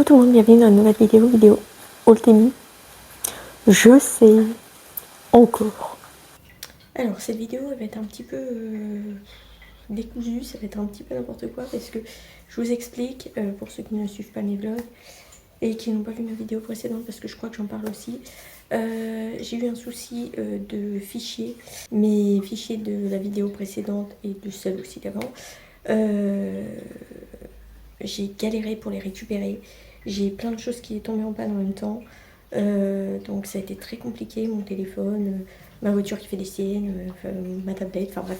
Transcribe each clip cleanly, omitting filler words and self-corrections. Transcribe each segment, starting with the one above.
Hello tout le monde, bienvenue dans une nouvelle vidéo Ultimi. Je sais, encore. Alors cette vidéo elle va être un petit peu décousue, ça va être un petit peu n'importe quoi parce que je vous explique, pour ceux qui ne suivent pas mes vlogs et qui n'ont pas vu ma vidéo précédente parce que je crois que j'en parle aussi. J'ai eu un souci de fichiers, mes fichiers de la vidéo précédente et de celle aussi d'avant. J'ai galéré pour les récupérer. J'ai plein de choses qui sont tombées en panne en même temps. Donc ça a été très compliqué. Mon téléphone, ma voiture qui fait des siennes, ma tablette, enfin bref.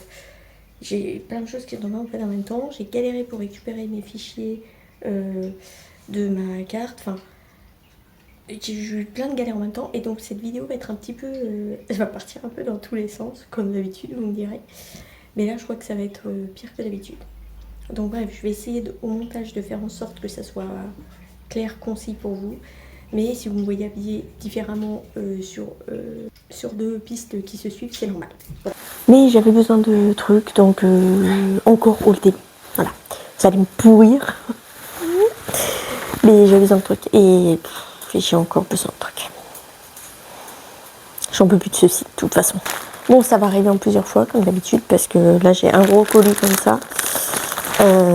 J'ai plein de choses qui sont tombées en panne en même temps. J'ai galéré pour récupérer mes fichiers de ma carte. Enfin, j'ai eu plein de galères en même temps. Et donc cette vidéo va être un petit peu... elle va partir un peu dans tous les sens, comme d'habitude, vous me direz. Mais là, je crois que ça va être pire que d'habitude. Donc bref, je vais essayer au montage de faire en sorte que ça soit clair, concis pour vous. Mais si vous me voyez habillée différemment sur deux pistes qui se suivent, c'est normal. Voilà. Mais j'avais besoin de trucs, donc encore Ultimi. Voilà, ça allait me pourrir. Mais j'avais besoin de trucs. Et j'ai encore besoin de trucs. J'en peux plus de ceci, de toute façon. Bon, ça va arriver en plusieurs fois, comme d'habitude, parce que là, j'ai un gros colis comme ça.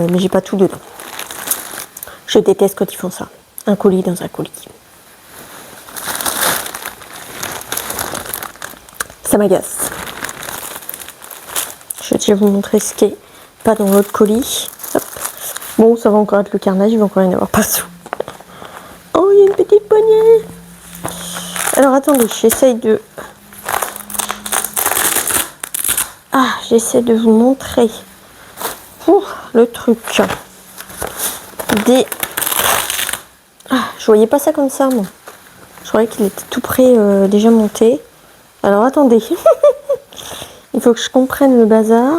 Mais j'ai pas tout dedans. Je déteste quand ils font ça. Un colis dans un colis. Ça m'agace. Je vais déjà vous montrer ce qui est pas dans l'autre colis. Hop. Bon, ça va encore être le carnage, il va encore y en avoir partout. Oh, il y a une petite poignée. Alors attendez, j'essaye de... Ah, j'essaie de vous montrer le truc des... Ah, je voyais pas ça comme ça, moi. Je croyais qu'il était tout prêt, déjà monté. Alors attendez. Il faut que je comprenne le bazar.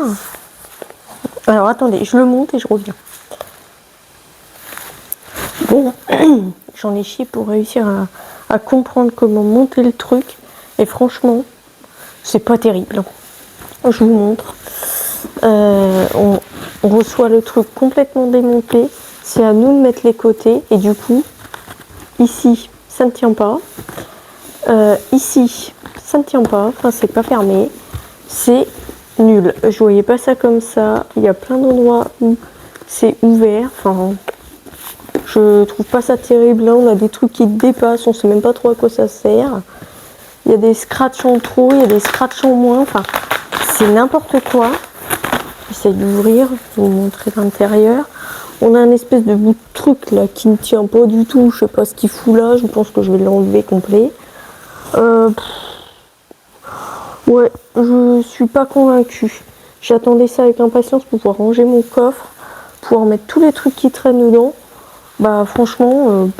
Alors attendez, je le monte et je reviens. Bon, j'en ai chié pour réussir à comprendre comment monter le truc. Et franchement, c'est pas terrible. Je vous montre. On reçoit le truc complètement démonté. C'est à nous de mettre les côtés. Et du coup, ici, ça ne tient pas. Ici, ça ne tient pas. Enfin, c'est pas fermé. C'est nul. Je voyais pas ça comme ça. Il y a plein d'endroits où c'est ouvert. Enfin, je trouve pas ça terrible. Là, on a des trucs qui dépassent. On sait même pas trop à quoi ça sert. Il y a des scratchs en trop. Il y a des scratchs en moins. Enfin, c'est n'importe quoi. J'essaie d'ouvrir, je vais vous montrer l'intérieur. On a un espèce de bout de truc là qui ne tient pas du tout. Je sais pas ce qu'il fout là. Je pense que je vais l'enlever complet. Ouais, je suis pas convaincue. J'attendais ça avec impatience pour pouvoir ranger mon coffre, pouvoir mettre tous les trucs qui traînent dedans. Bah franchement,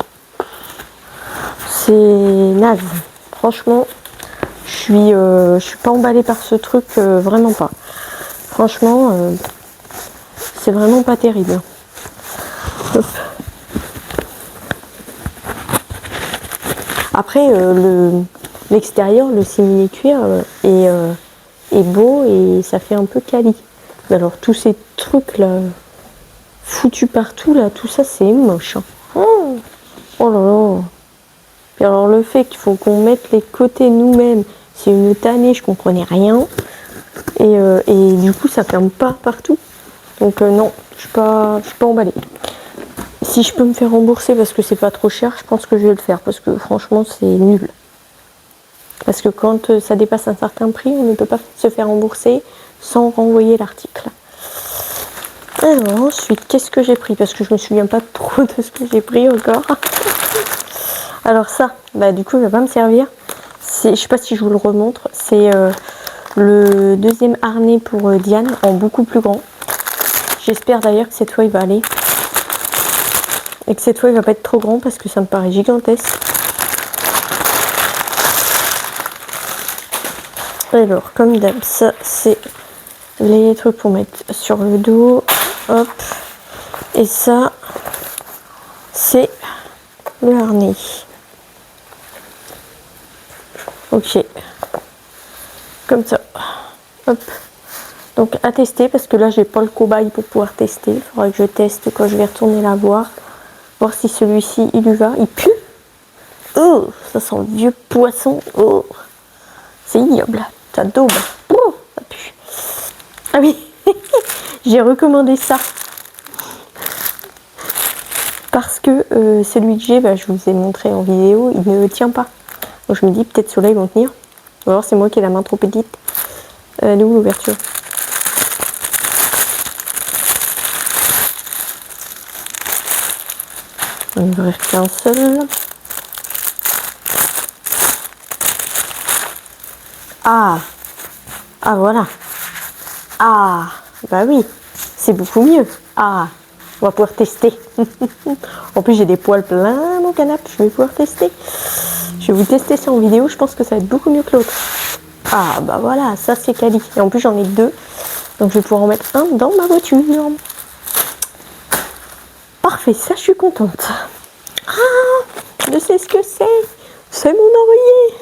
c'est naze. Franchement, je suis pas emballée par ce truc, vraiment pas. Franchement, c'est vraiment pas terrible. Hop. Après, l'extérieur, le simili-cuir est beau et ça fait un peu quali. Mais alors tous ces trucs là, foutus partout là, tout ça c'est moche. Hein. Oh là là. Et alors le fait qu'il faut qu'on mette les côtés nous-mêmes, c'est une tannée, je comprenais rien. Et du coup ça ferme pas partout. Donc non, je suis pas emballée. Si je peux me faire rembourser parce que c'est pas trop cher, je pense que je vais le faire parce que franchement c'est nul. Parce que quand ça dépasse un certain prix, on ne peut pas se faire rembourser sans renvoyer l'article. Alors ensuite, qu'est-ce que j'ai pris? Parce que je me souviens pas trop de ce que j'ai pris encore. Alors ça, bah du coup, il va pas me servir. Je sais pas si je vous le remontre. C'est le deuxième harnais pour Diane, en beaucoup plus grand. J'espère d'ailleurs que cette fois, il va aller. Et que cette fois, il va pas être trop grand parce que ça me paraît gigantesque. Alors, comme d'hab, ça, c'est les trucs pour mettre sur le dos. Hop. Et ça, c'est le harnais. Ok. Comme ça. Hop. Donc, à tester, parce que là, j'ai pas le cobaye pour pouvoir tester. Il faudra que je teste quand je vais retourner la voir. Voir si celui-ci, il lui va. Il pue. Oh, ça sent le vieux poisson. Oh, c'est ignoble. Ça daube. Oh, ça pue. Ah oui, j'ai recommandé ça. Parce que celui que j'ai, je vous ai montré en vidéo, il ne tient pas. Donc je me dis, peut-être ceux-là, ils vont tenir. Ou alors c'est moi qui ai la main trop petite. D'où l'ouverture. On va ouvrir qu'un seul. Ah, ah voilà. Ah, bah oui, c'est beaucoup mieux. Ah, on va pouvoir tester. En plus, j'ai des poils plein mon canapé, je vais pouvoir tester. Je vais vous tester ça en vidéo, je pense que ça va être beaucoup mieux que l'autre. Ah, bah voilà, ça c'est quali. Et en plus, j'en ai deux, donc je vais pouvoir en mettre un dans ma voiture. Parfait, ça je suis contente. Ah, je sais ce que c'est. C'est mon oreiller.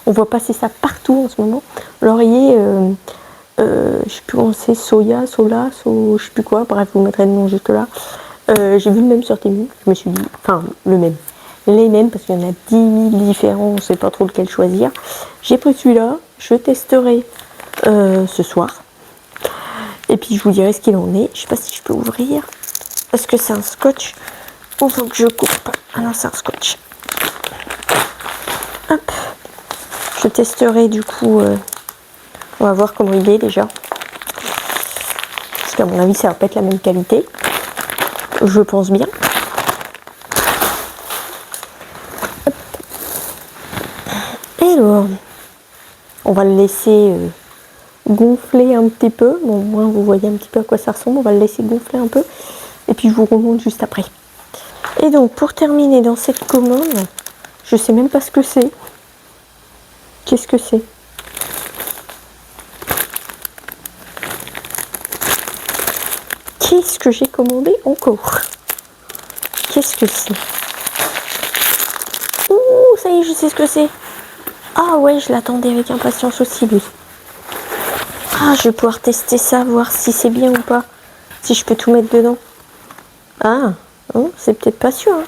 On voit passer ça partout en ce moment. L'oreiller, je sais plus comment c'est, Soya, Sola, je sais plus quoi. Bref, vous mettrez le nom juste là. J'ai vu le même sur Temu. Je me suis dit, enfin, le même. Les mêmes, parce qu'il y en a 10 000 différents, on ne sait pas trop lequel choisir. J'ai pris celui-là, je testerai ce soir. Et puis je vous dirai ce qu'il en est. Je sais pas si je peux ouvrir. Est-ce que c'est un scotch ou faut que je coupe? Ah non, c'est un scotch. Hop. Je testerai du coup. On va voir comment il est déjà. Parce qu'à mon avis, ça va pas être la même qualité. Je pense bien. Hop. Et alors, on va le laisser gonfler un petit peu. Bon, au moins vous voyez un petit peu à quoi ça ressemble. On va le laisser gonfler un peu. Et puis je vous remonte juste après. Et donc pour terminer dans cette commande, je sais même pas ce que c'est. Qu'est-ce que c'est? Qu'est-ce que j'ai commandé encore? Qu'est-ce que c'est? Ouh, ça y est, je sais ce que c'est. Ah ouais, je l'attendais avec impatience aussi lui. Ah, je vais pouvoir tester ça, voir si c'est bien ou pas. Si je peux tout mettre dedans. Ah, oh, c'est peut-être pas sûr. Hein.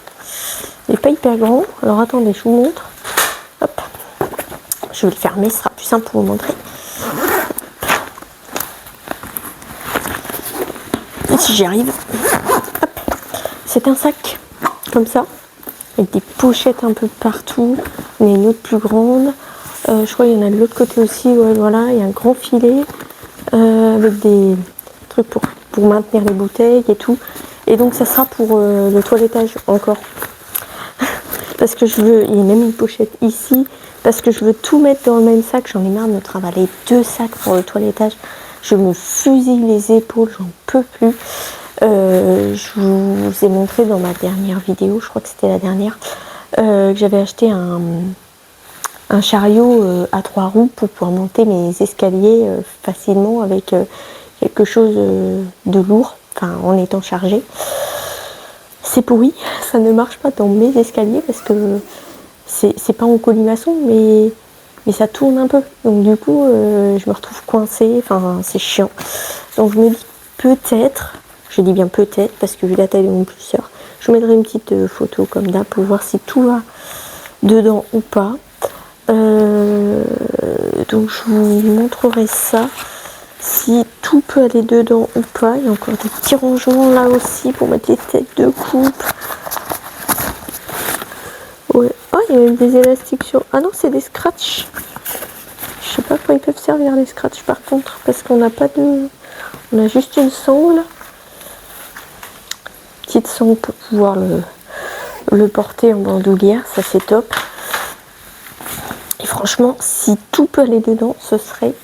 Il n'est pas hyper grand. Alors attendez, je vous montre. Hop. Je vais le fermer, ce sera plus simple pour vous montrer. Et si j'y arrive. Hop. C'est un sac, comme ça. Avec des pochettes un peu partout. Il y en a une autre plus grande. Je crois qu'il y en a de l'autre côté aussi. Ouais, voilà, il y a un grand filet. Avec des trucs pour maintenir les bouteilles et tout. Et donc ça sera pour le toilettage encore. Parce que je veux, il y a même une pochette ici. Parce que je veux tout mettre dans le même sac. J'en ai marre de me travailler 2 sacs pour le toilettage. Je me fusille les épaules, j'en peux plus. Je vous ai montré dans ma dernière vidéo, je crois que c'était la dernière, que j'avais acheté un chariot à 3 roues pour pouvoir monter mes escaliers facilement avec quelque chose de lourd, enfin en étant chargé. C'est pourri, ça ne marche pas dans mes escaliers parce que c'est pas en colimaçon, mais ça tourne un peu. Donc du coup, je me retrouve coincée, enfin c'est chiant. Donc je me dis peut-être, je dis bien peut-être parce que vu la taille de mon pulseur, je vous mettrai une petite photo comme d'hab pour voir si tout va dedans ou pas. Donc je vous montrerai ça, si tout peut aller dedans ou pas. Il y a encore des petits rangements là aussi pour mettre les têtes de coupe. Ouais. Oh, il y a même des élastiques sur... Ah non, c'est des scratchs. Je sais pas à quoi ils peuvent servir les scratchs par contre, parce qu'on n'a pas de... On a juste une sangle. Petite sangle pour pouvoir le porter en bandoulière, ça c'est top. Et franchement, si tout peut aller dedans, ce serait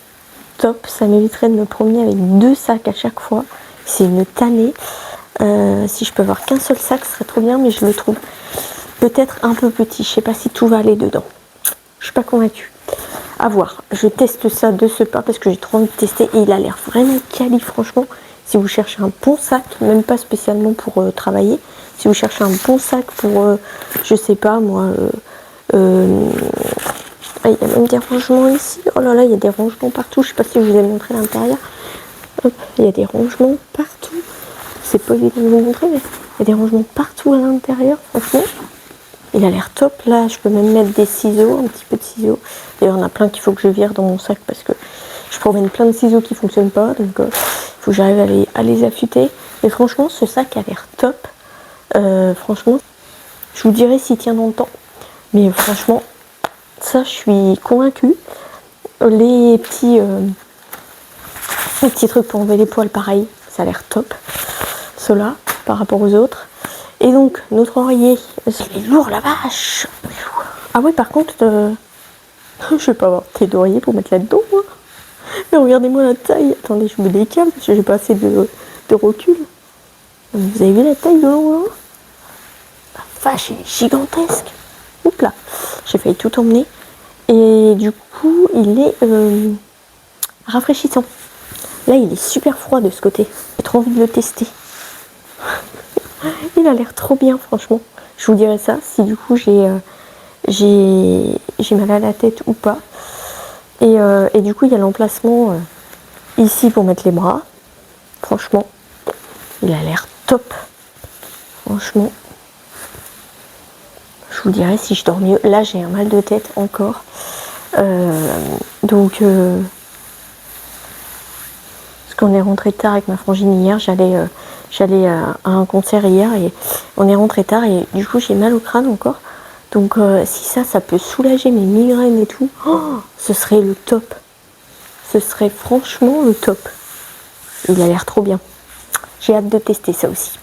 top. Ça m'éviterait de me promener avec 2 sacs à chaque fois. C'est une tannée. Si je peux avoir qu'un seul sac, ce serait trop bien, mais je le trouve peut-être un peu petit. Je sais pas si tout va aller dedans. Je suis pas convaincue. À voir. Je teste ça de ce pas parce que j'ai trop envie de tester et il a l'air vraiment quali, franchement. Si vous cherchez un bon sac, même pas spécialement pour travailler, si vous cherchez un bon sac pour, je sais pas moi, il y a même des rangements ici. Oh là là, il y a des rangements partout. Je sais pas si je vous ai montré l'intérieur. Hop, il y a des rangements partout. C'est pas évident de vous montrer, mais Il y a des rangements partout à l'intérieur, franchement. Il a l'air top. Là, je peux même mettre des ciseaux, un petit peu de ciseaux. D'ailleurs, il y en a plein qu'il faut que je vire dans mon sac parce que je promène plein de ciseaux qui ne fonctionnent pas. Donc, il faut que j'arrive à les affûter. Mais franchement, ce sac a l'air top. Franchement, je vous dirai s'il tient dans le temps. Mais franchement, ça, je suis convaincue. Les petits trucs pour enlever les poils, pareil. Ça a l'air top. Ceux-là, par rapport aux autres. Et donc, notre oreiller, il est lourd, la vache. Ah ouais, par contre, je vais pas avoir de tête d'oreiller pour mettre là-dedans, moi. Mais regardez-moi la taille. Attendez, je me décale parce que j'ai pas assez de recul. Vous avez vu la taille de l'oreiller? La vache, il est gigantesque. Oups là, j'ai failli tout emmener. Et du coup, il est rafraîchissant. Là, il est super froid de ce côté. J'ai trop envie de le tester. Il a l'air trop bien, franchement. Je vous dirai ça, si du coup j'ai mal à la tête ou pas. Et du coup, il y a l'emplacement ici pour mettre les bras. Franchement, il a l'air top. Franchement, je vous dirai si je dors mieux. Là, j'ai un mal de tête encore. Donc, parce qu'on est rentré tard avec ma frangine hier. J'allais à un concert hier et on est rentré tard et du coup j'ai mal au crâne encore. Donc si ça peut soulager mes migraines et tout, ce serait le top. Ce serait franchement le top. Il a l'air trop bien. J'ai hâte de tester ça aussi.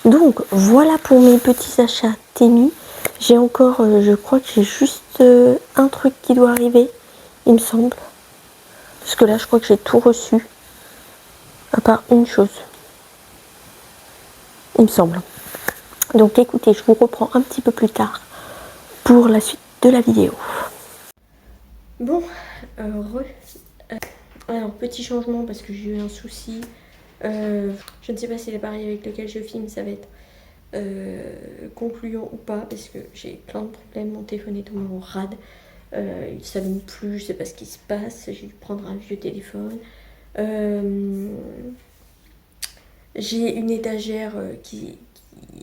Donc voilà pour mes petits achats Temu. J'ai encore, je crois que j'ai juste un truc qui doit arriver, il me semble. Parce que là je crois que j'ai tout reçu. À part une chose. Il me semble. Donc écoutez, je vous reprends un petit peu plus tard pour la suite de la vidéo. Bon, alors petit changement parce que j'ai eu un souci. Je ne sais pas si l'appareil avec lequel je filme ça va être concluant ou pas parce que j'ai plein de problèmes. Mon téléphone est tombé en rade. Il ne s'allume plus, je ne sais pas ce qui se passe. J'ai dû prendre un vieux téléphone. J'ai une étagère qui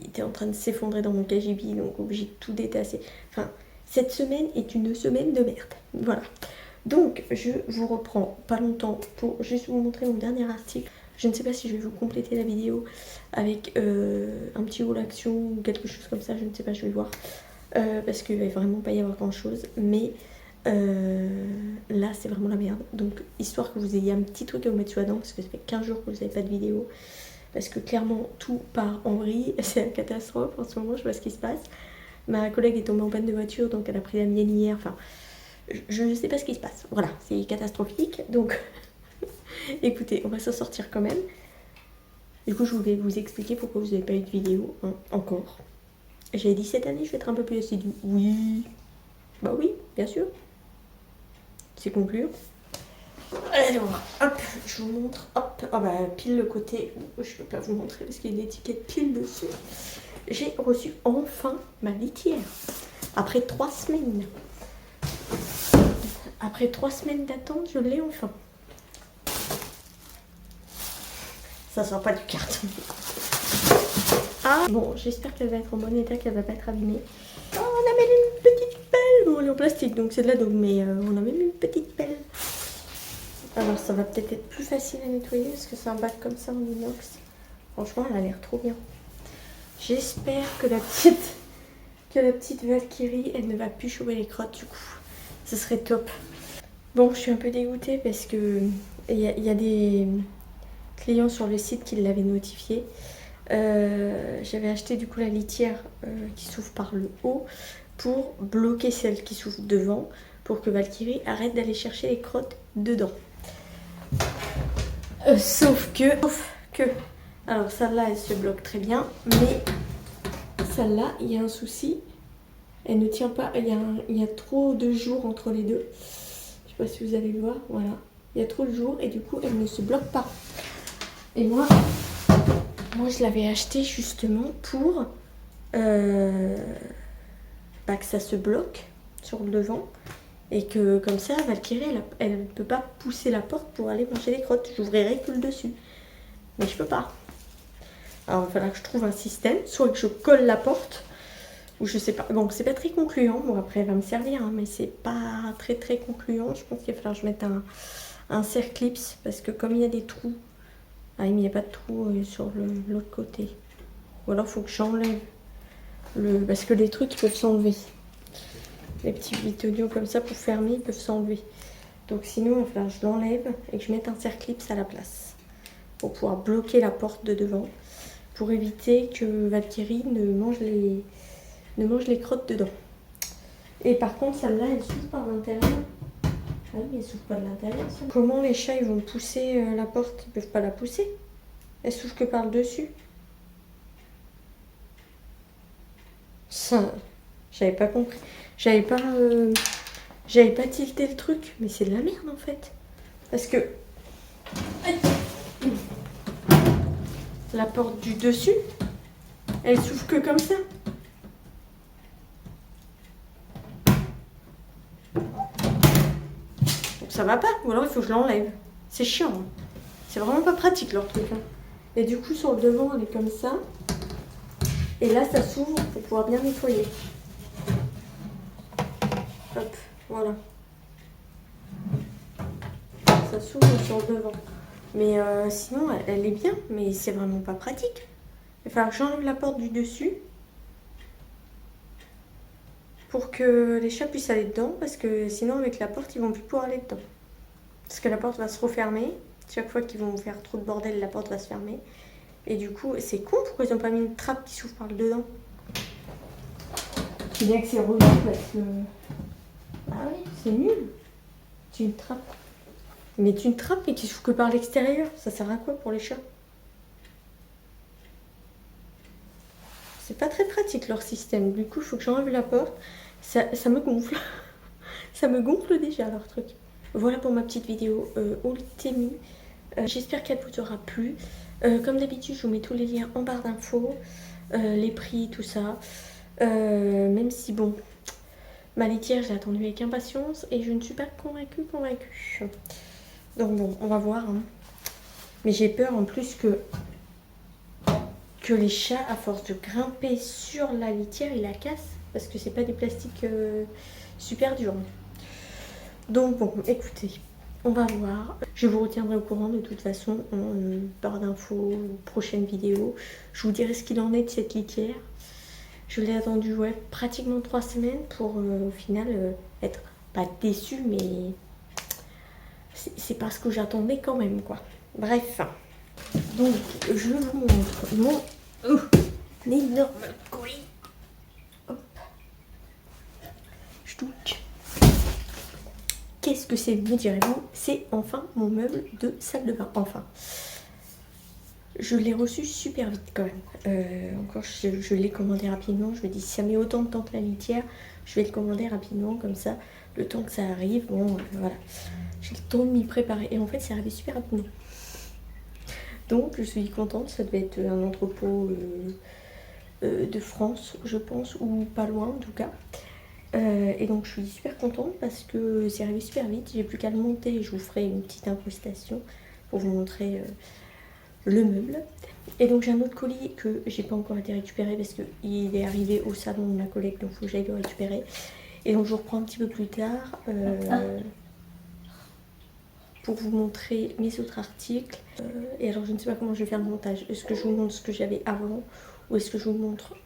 était en train de s'effondrer dans mon KGB, donc obligé de tout détasser. Enfin, cette semaine est une semaine de merde. Voilà. Donc, je vous reprends pas longtemps pour juste vous montrer mon dernier article. Je ne sais pas si je vais vous compléter la vidéo avec un petit haul action ou quelque chose comme ça. Je ne sais pas, je vais voir. Parce qu'il va vraiment pas y avoir grand chose. Mais là, c'est vraiment la merde. Donc, histoire que vous ayez un petit truc à vous mettre sous la dent, parce que ça fait 15 jours que vous n'avez pas de vidéo. Parce que clairement, tout part en vrille. C'est la catastrophe en ce moment, je sais pas ce qui se passe. Ma collègue est tombée en panne de voiture, donc elle a pris la mienne hier. Enfin, je ne sais pas ce qui se passe. Voilà, c'est catastrophique. Donc, écoutez, on va s'en sortir quand même. Du coup, je voulais vous expliquer pourquoi vous n'avez pas eu de vidéo encore. J'ai dit cette année, je vais être un peu plus assidue. Oui. Bah oui, bien sûr. C'est conclure. Alors, hop, je vous montre, hop, ah bah pile le côté, je ne peux pas vous montrer parce qu'il y a une étiquette pile dessus. J'ai reçu enfin ma litière, après 3 semaines. Après 3 semaines d'attente, je l'ai enfin. Ça sort pas du carton. Ah, bon, j'espère qu'elle va être en bon état, qu'elle va pas être abîmée. Oh, on a même une petite pelle, bon elle est en plastique donc c'est de la daube, mais on a même une petite pelle. Alors ça va peut-être être plus facile à nettoyer parce que c'est un bac comme ça en inox. Franchement, elle a l'air trop bien. J'espère que la petite Valkyrie, elle ne va plus chauffer les crottes du coup. Ce serait top. Bon, je suis un peu dégoûtée parce que il y a des clients sur le site qui l'avaient notifié. J'avais acheté du coup la litière qui s'ouvre par le haut pour bloquer celle qui s'ouvre devant pour que Valkyrie arrête d'aller chercher les crottes dedans. Sauf que, alors celle-là elle se bloque très bien, mais celle-là il y a un souci, elle ne tient pas, il y a trop de jours entre les deux. Je sais pas si vous allez le voir, voilà, il y a trop de jours et du coup elle ne se bloque pas. Et moi je l'avais acheté justement pour que ça se bloque sur le devant. Et que comme ça, Valkyrie, elle ne peut pas pousser la porte pour aller manger les crottes. J'ouvrirai que le dessus. Mais je peux pas. Alors il va falloir que je trouve un système, soit que je colle la porte, ou je sais pas. Bon, c'est pas très concluant. Bon, après, elle va me servir, hein, mais c'est pas très très concluant. Je pense qu'il va falloir que je mette un serre-clips, parce que comme il y a des trous, ah, il n'y a pas de trou sur l'autre côté. Ou alors il faut que j'enlève parce que les trucs ils peuvent s'enlever. Les petits bitoniaux comme ça pour fermer, ils peuvent s'enlever. Donc sinon, il va falloir que je l'enlève et que je mette un serre-clips à la place. Pour pouvoir bloquer la porte de devant. Pour éviter que Valkyrie ne mange les crottes dedans. Et par contre, celle-là, elle s'ouvre par l'intérieur. Ah oui, mais elle s'ouvre pas de l'intérieur. Comment les chats ils vont pousser la porte? Ils peuvent pas la pousser. Elle s'ouvre que par le dessus. Ça, j'avais pas compris. J'avais pas tilté le truc. Mais c'est de la merde en fait. Parce que la porte du dessus, elle s'ouvre que comme ça. Donc ça va pas. Ou alors il faut que je l'enlève. C'est chiant. Hein. C'est vraiment pas pratique leur truc. Hein. Et du coup sur le devant elle est comme ça. Et là ça s'ouvre pour pouvoir bien nettoyer. Hop, voilà. Ça s'ouvre sur le devant. Mais sinon elle est bien. Mais c'est vraiment pas pratique. Il va falloir que j'enlève la porte du dessus. Pour que les chats puissent aller dedans. Parce que sinon avec la porte ils vont plus pouvoir aller dedans. Parce que la porte va se refermer. Chaque fois qu'ils vont faire trop de bordel, la porte va se fermer. Et du coup, c'est con, pourquoi ils n'ont pas mis une trappe qui s'ouvre par le dedans? C'est bien que c'est relou parce que... Ah oui, c'est nul. C'est une trappe. Mais une trappe et qui s'ouvre que par l'extérieur. Ça sert à quoi pour les chats? C'est pas très pratique leur système. Du coup, il faut que j'enlève la porte. Ça me gonfle. Ça me gonfle déjà leur truc. Voilà pour ma petite vidéo Ultimi. J'espère qu'elle vous aura plu. Comme d'habitude, je vous mets tous les liens en barre d'infos, les prix, tout ça. Même si, bon, ma litière, j'ai attendu avec impatience et je ne suis pas convaincue. Donc bon, on va voir. Hein. Mais j'ai peur en plus que les chats, à force de grimper sur la litière, ils la cassent. Parce que c'est pas des plastiques super durs. Donc bon, écoutez. On va voir. Je vous retiendrai au courant de toute façon en barre d'infos, prochaine vidéo. Je vous dirai ce qu'il en est de cette litière. Je l'ai attendue pratiquement 3 semaines pour au final être pas déçue, mais c'est pas ce que j'attendais quand même quoi. Bref. Donc je vous montre mon énorme colis. Hop. Je touche. Qu'est-ce que c'est, me direz-vous? C'est enfin mon meuble de salle de bain. Enfin, je l'ai reçu super vite quand même. Encore, je l'ai commandé rapidement. Je me dis, si ça met autant de temps que la litière, je vais le commander rapidement. Comme ça, le temps que ça arrive, bon, voilà. J'ai le temps de m'y préparer. Et en fait, c'est arrivé super rapidement. Donc, je suis contente. Ça devait être un entrepôt de France, je pense, ou pas loin en tout cas. Et donc je suis super contente parce que c'est arrivé super vite. J'ai plus qu'à le monter et je vous ferai une petite incrustation pour vous montrer le meuble. Et donc j'ai un autre colis que j'ai pas encore été récupéré parce qu'il est arrivé au salon de ma collègue, donc il faut que j'aille le récupérer. Et donc je vous reprends un petit peu plus tard pour vous montrer mes autres articles. Et alors je ne sais pas comment je vais faire le montage. Est-ce que je vous montre ce que j'avais avant ou est-ce que je vous montre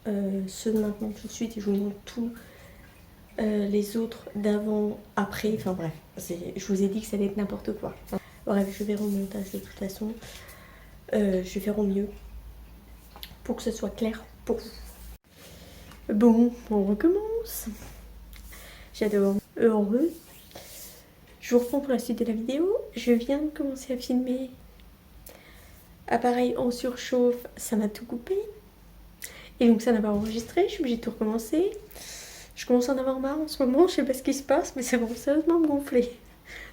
ceux de maintenant tout de suite et je vous montre tout les autres d'avant, après, enfin bref, je vous ai dit que ça allait être n'importe quoi. Bref, je verrai au montage de toute façon. Je vais faire au mieux pour que ce soit clair pour vous. Bon, on recommence. J'adore. Heureux. Je vous reprends pour la suite de la vidéo. Je viens de commencer à filmer. Appareil en surchauffe, ça m'a tout coupé. Et donc ça n'a pas enregistré, je suis obligée de tout recommencer. Je commence à en avoir marre en ce moment, je sais pas ce qui se passe, mais ça va sérieusement me gonfler.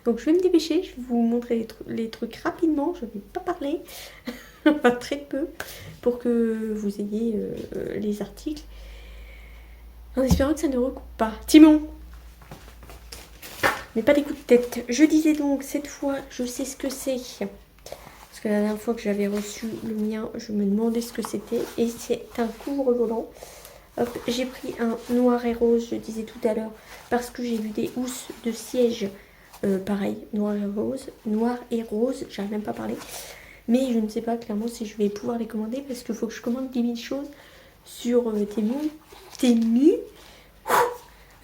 Donc je vais me dépêcher, je vais vous montrer les trucs rapidement, je ne vais pas parler, pas très peu, pour que vous ayez les articles. En espérant que ça ne recoupe pas. Timon! Mais pas des coups de tête. Je disais donc, cette fois, je sais ce que c'est. Parce que la dernière fois que j'avais reçu le mien, je me demandais ce que c'était. Et c'est un couvre-volant. Hop, j'ai pris un noir et rose, je disais tout à l'heure, parce que j'ai vu des housses de siège. Pareil, noir et rose, j'arrive même pas à parler. Mais je ne sais pas clairement si je vais pouvoir les commander parce qu'il faut que je commande 10 000 choses sur Temu,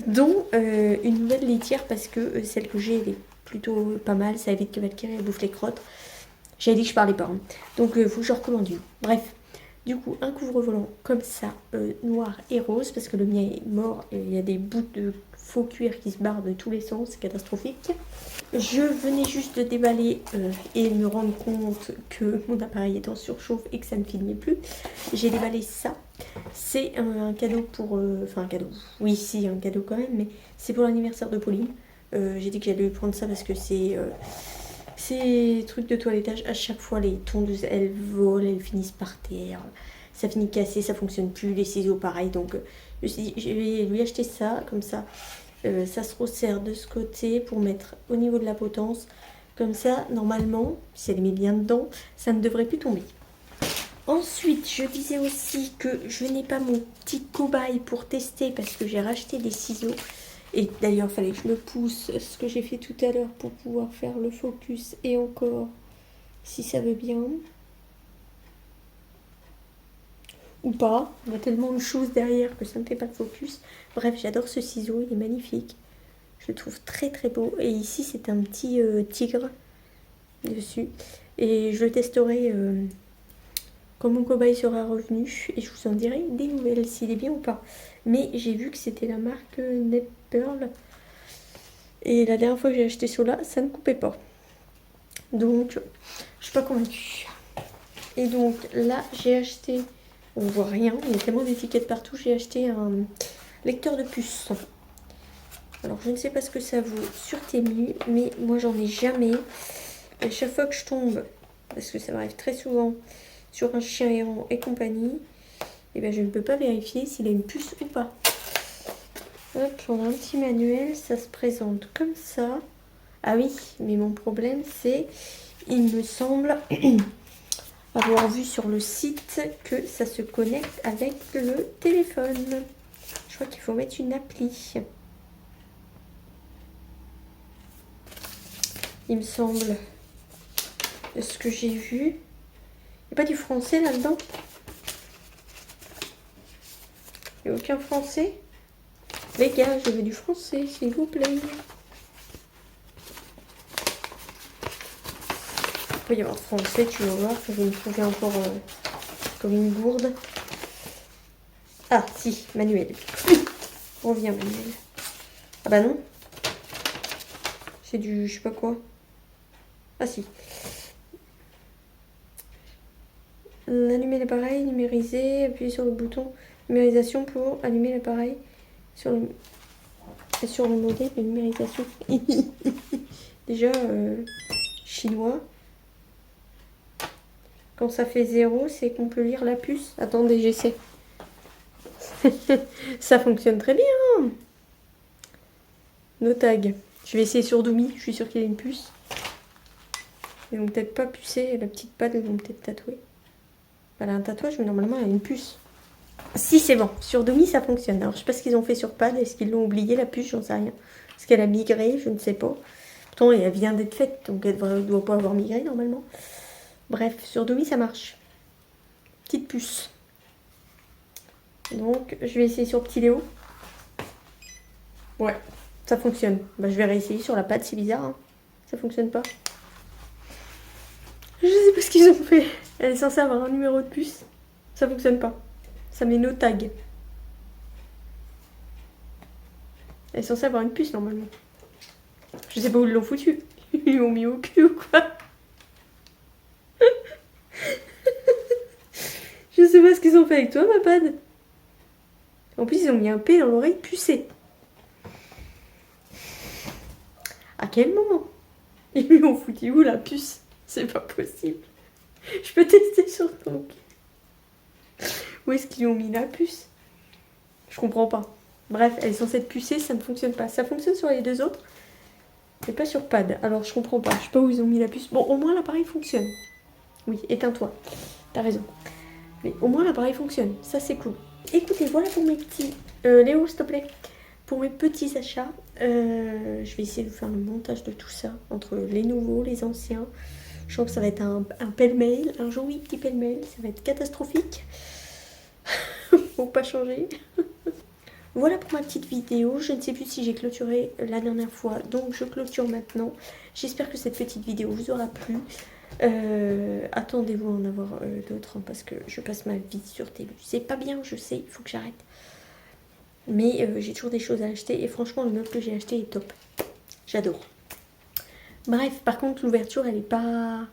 dont une nouvelle laitière parce que celle que j'ai elle est plutôt pas mal, ça évite que Valkyrie bouffe les crottes. J'avais dit que je parlais pas, hein. Donc il faut que je recommande une. Bref, du coup un couvre-volant comme ça, noir et rose, parce que le mien est mort et il y a des bouts de faux cuir qui se barrent de tous les sens, c'est catastrophique. Je venais juste de déballer et me rendre compte que mon appareil est en surchauffe et que ça ne filmait plus. J'ai déballé ça. C'est un cadeau pour... Enfin un cadeau, oui si un cadeau quand même, mais c'est pour l'anniversaire de Pauline. J'ai dit que j'allais lui prendre ça parce que c'est... ces trucs de toilettage, à chaque fois les tondeuses elles volent, elles finissent par terre. Ça finit cassé, ça fonctionne plus, les ciseaux pareil. Donc je me suis dit, je vais lui acheter ça, comme ça. Ça se resserre de ce côté pour mettre au niveau de la potence. Comme ça, normalement, si elle met bien dedans, ça ne devrait plus tomber. Ensuite, je disais aussi que je n'ai pas mon petit cobaye pour tester parce que j'ai racheté des ciseaux. Et d'ailleurs, il fallait que je le pousse, ce que j'ai fait tout à l'heure pour pouvoir faire le focus. Et encore, si ça veut bien. Ou pas. Il y a tellement de choses derrière que ça ne fait pas de focus. Bref, j'adore ce ciseau, il est magnifique. Je le trouve très très beau. Et ici, c'est un petit tigre dessus. Et je le testerai quand mon cobaye sera revenu. Et je vous en dirai des nouvelles, s'il est bien ou pas. Mais j'ai vu que c'était la marque Net Pearl. Et la dernière fois que j'ai acheté cela, ça ne coupait pas. Donc, je suis pas convaincue. Et donc là, j'ai acheté... On voit rien, il y a tellement d'étiquettes partout. J'ai acheté un lecteur de puces. Alors je ne sais pas ce que ça vaut sur Temu, mais moi j'en ai jamais. Et chaque fois que je tombe, parce que ça m'arrive très souvent, sur un chien errant et compagnie, et bien je ne peux pas vérifier s'il a une puce ou pas. Hop, on a un petit manuel, ça se présente comme ça. Ah oui, mais mon problème c'est, il me semble... avoir vu sur le site que ça se connecte avec le téléphone. Je crois qu'il faut mettre une appli. Il me semble, de ce que j'ai vu. Il n'y a pas du français là-dedans? Il n'y a aucun français? Les gars, je veux du français, s'il vous plaît. Il peut y avoir français, tu vas voir, que je vais me trouver encore comme une gourde. Ah, si, manuel. Reviens, manuel. Ah bah non. C'est du, je sais pas quoi. Ah si. Allumer l'appareil, numériser, appuyer sur le bouton numérisation pour allumer l'appareil sur le modèle de numérisation. Déjà, chinois. Quand ça fait 0, c'est qu'on peut lire la puce. Attendez, j'essaie. Ça fonctionne très bien. No tag. Je vais essayer sur Doumi. Je suis sûre qu'il y a une puce. Ils vont peut-être pas pucer. La petite patte, ils vont peut-être tatouer. Elle a un tatouage, mais normalement, elle a une puce. Si, c'est bon. Sur Doumi, ça fonctionne. Alors, je sais pas ce qu'ils ont fait sur Pad. Est-ce qu'ils l'ont oublié, la puce? J'en sais rien. Est-ce qu'elle a migré? Je ne sais pas. Pourtant, elle vient d'être faite. Donc, elle ne doit pas avoir migré, normalement. Bref, sur Domi, ça marche. Petite puce. Donc, je vais essayer sur Petit Léo. Ouais, ça fonctionne. Bah, je vais réessayer sur la patte, c'est bizarre. Hein. Ça fonctionne pas. Je sais pas ce qu'ils ont fait. Elle est censée avoir un numéro de puce. Ça fonctionne pas. Ça met no tag. Elle est censée avoir une puce, normalement. Je sais pas où ils l'ont foutu. Ils l'ont mis au cul ou quoi? Je sais pas ce qu'ils ont fait avec toi, ma pad. En plus, ils ont mis un P dans l'oreille pucée. À quel moment ils lui ont foutu où la puce? C'est pas possible. Je peux tester sur ton cul. Où est-ce qu'ils lui ont mis la puce? Je comprends pas. Bref, elle est censée être pucée, ça ne fonctionne pas. Ça fonctionne sur les deux autres, mais pas sur pad. Alors je comprends pas. Je sais pas où ils ont mis la puce. Bon, au moins l'appareil fonctionne. Oui, éteins-toi. T'as raison. Mais au moins l'appareil fonctionne. Ça, c'est cool. Écoutez, voilà pour mes petits... Léo, s'il te plaît. Pour mes petits achats. Je vais essayer de faire le montage de tout ça. Entre les nouveaux, les anciens. Je sens que ça va être un pêle-mêle. Un joli petit pêle-mêle. Ça va être catastrophique. Faut pas changer. Voilà pour ma petite vidéo. Je ne sais plus si j'ai clôturé la dernière fois. Donc je clôture maintenant. J'espère que cette petite vidéo vous aura plu. Attendez-vous à en avoir d'autres hein, parce que je passe ma vie sur Temu. C'est pas bien, je sais, il faut que j'arrête. Mais j'ai toujours des choses à acheter et franchement le meuble que j'ai acheté est top. J'adore. Bref, par contre l'ouverture elle est pas...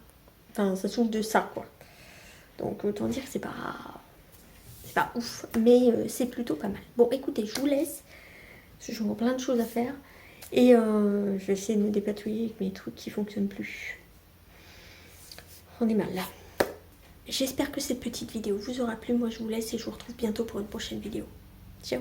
Enfin ça change de ça quoi. Donc autant dire que c'est pas ouf, mais c'est plutôt pas mal. Bon écoutez, je vous laisse. Parce que j'ai encore plein de choses à faire. Et je vais essayer de me dépatouiller avec mes trucs qui fonctionnent plus. On est mal là. J'espère que cette petite vidéo vous aura plu. Moi je vous laisse et je vous retrouve bientôt pour une prochaine vidéo. Ciao.